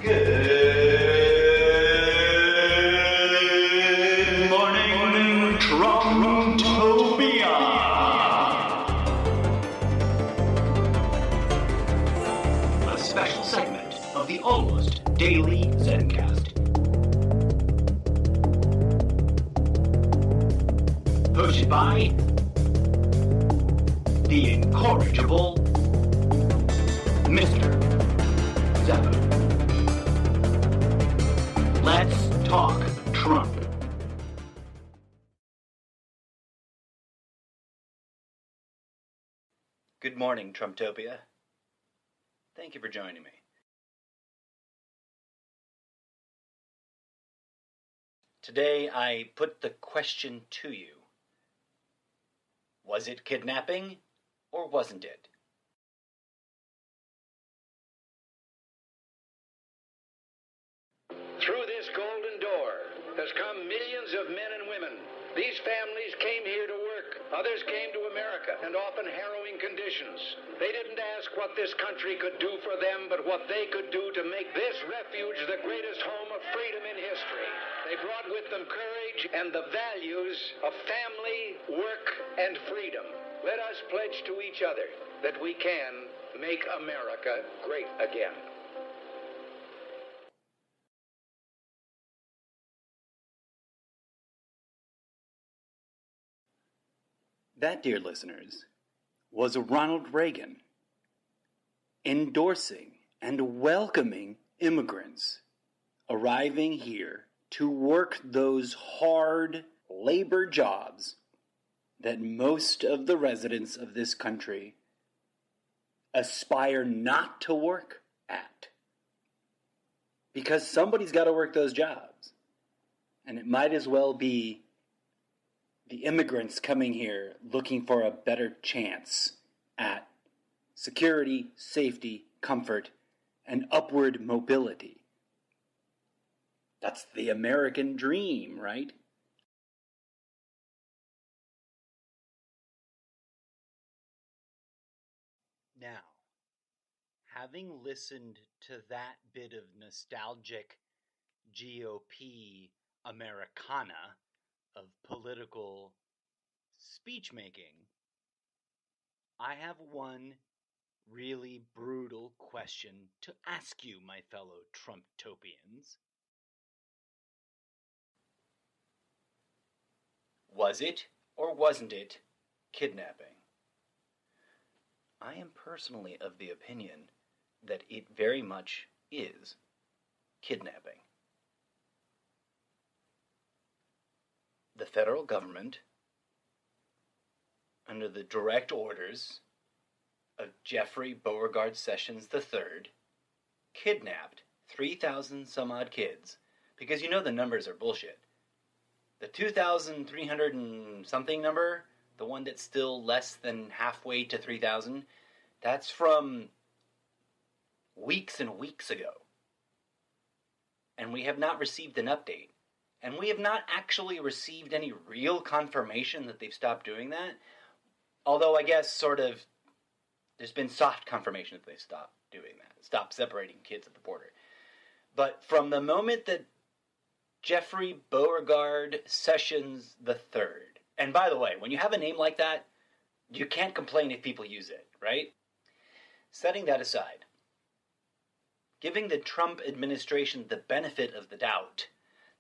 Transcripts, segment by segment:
Good morning, Trumptopia. A special segment of the almost daily Zencast. Hosted by the incorrigible Mr. Zappa. Let's talk Trump. Good morning, Trumptopia. Thank you for joining me. Today I put the question to you. Was it kidnapping or wasn't it? Through this golden door has come millions of men and women. These families came here to work. Others came to America in often harrowing conditions. They didn't ask what this country could do for them, but what they could do to make this refuge the greatest home of freedom in history. They brought with them courage and the values of family, work, and freedom. Let us pledge to each other that we can make America great again. That, dear listeners, was Ronald Reagan endorsing and welcoming immigrants arriving here to work those hard labor jobs that most of the residents of this country aspire not to work at. Because somebody's got to work those jobs. And it might as well be the immigrants coming here looking for a better chance at security, safety, comfort, and upward mobility. That's the American dream, right? Now, having listened to that bit of nostalgic GOP Americana of political speech-making, I have one really brutal question to ask you, my fellow Trumptopians. Was it or wasn't it kidnapping? I am personally of the opinion that it very much is kidnapping. The federal government, under the direct orders of Jeffrey Beauregard Sessions III, kidnapped 3,000 some odd kids, because you know the numbers are bullshit. The 2,300 and something number, the one that's still less than halfway to 3,000, that's from weeks and weeks ago. And we have not received an update. And we have not actually received any real confirmation that they've stopped doing that. Although I guess sort of there's been soft confirmation that they've stopped doing that. Stopped separating kids at the border. But from the moment that Jeffrey Beauregard Sessions III, and by the way, when you have a name like that, you can't complain if people use it, right? Setting that aside, giving the Trump administration the benefit of the doubt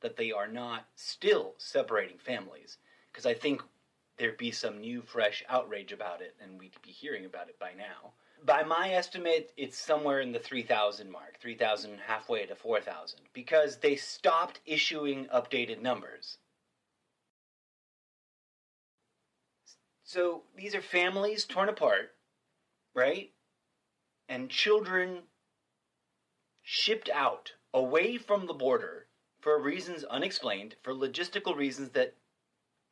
that they are not still separating families, because I think there'd be some new, fresh outrage about it, and we'd be hearing about it by now. By my estimate, it's somewhere in the 3,000 mark, 3,000 halfway to 4,000, because they stopped issuing updated numbers. So these are families torn apart, right? And children shipped out away from the border for reasons unexplained, for logistical reasons that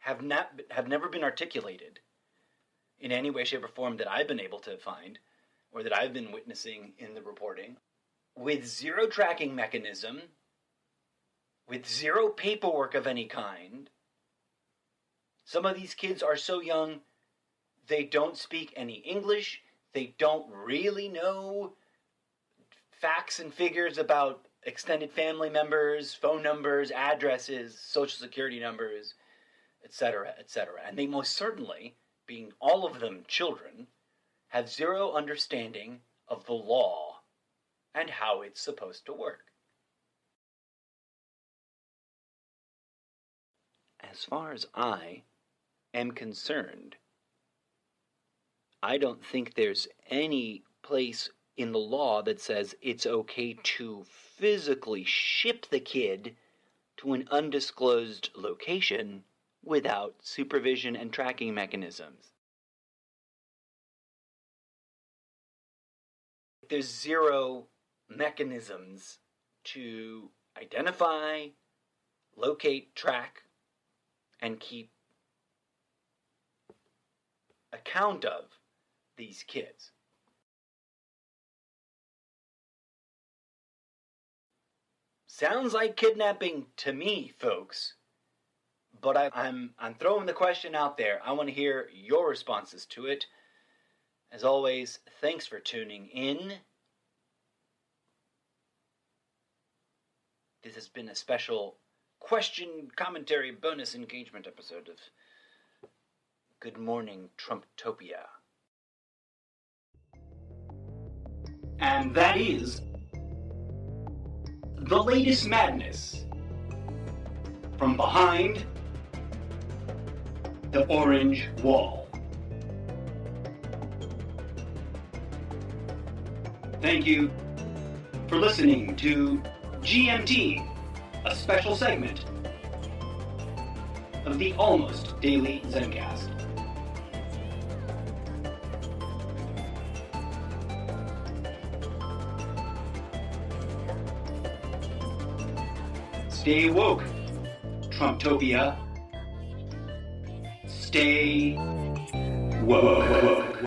have never been articulated in any way, shape, or form that I've been able to find, or that I've been witnessing in the reporting, with zero tracking mechanism, with zero paperwork of any kind. Some of these kids are so young, they don't speak any English, they don't really know facts and figures about extended family members, phone numbers, addresses, social security numbers, etc., etc. And they most certainly, being all of them children, have zero understanding of the law and how it's supposed to work. As far as I am concerned, I don't think there's any place in the law that says it's okay to physically ship the kid to an undisclosed location without supervision and tracking mechanisms. There's zero mechanisms to identify, locate, track, and keep account of these kids. Sounds like kidnapping to me, folks. But I'm throwing the question out there. I want to hear your responses to it. As always, thanks for tuning in. This has been a special question, commentary, bonus engagement episode of Good Morning Trumptopia. And that is the latest madness from behind the orange wall. Thank you for listening to GMT, a special segment of the Almost Daily Zencast. Stay woke, Trumptopia. Stay woke.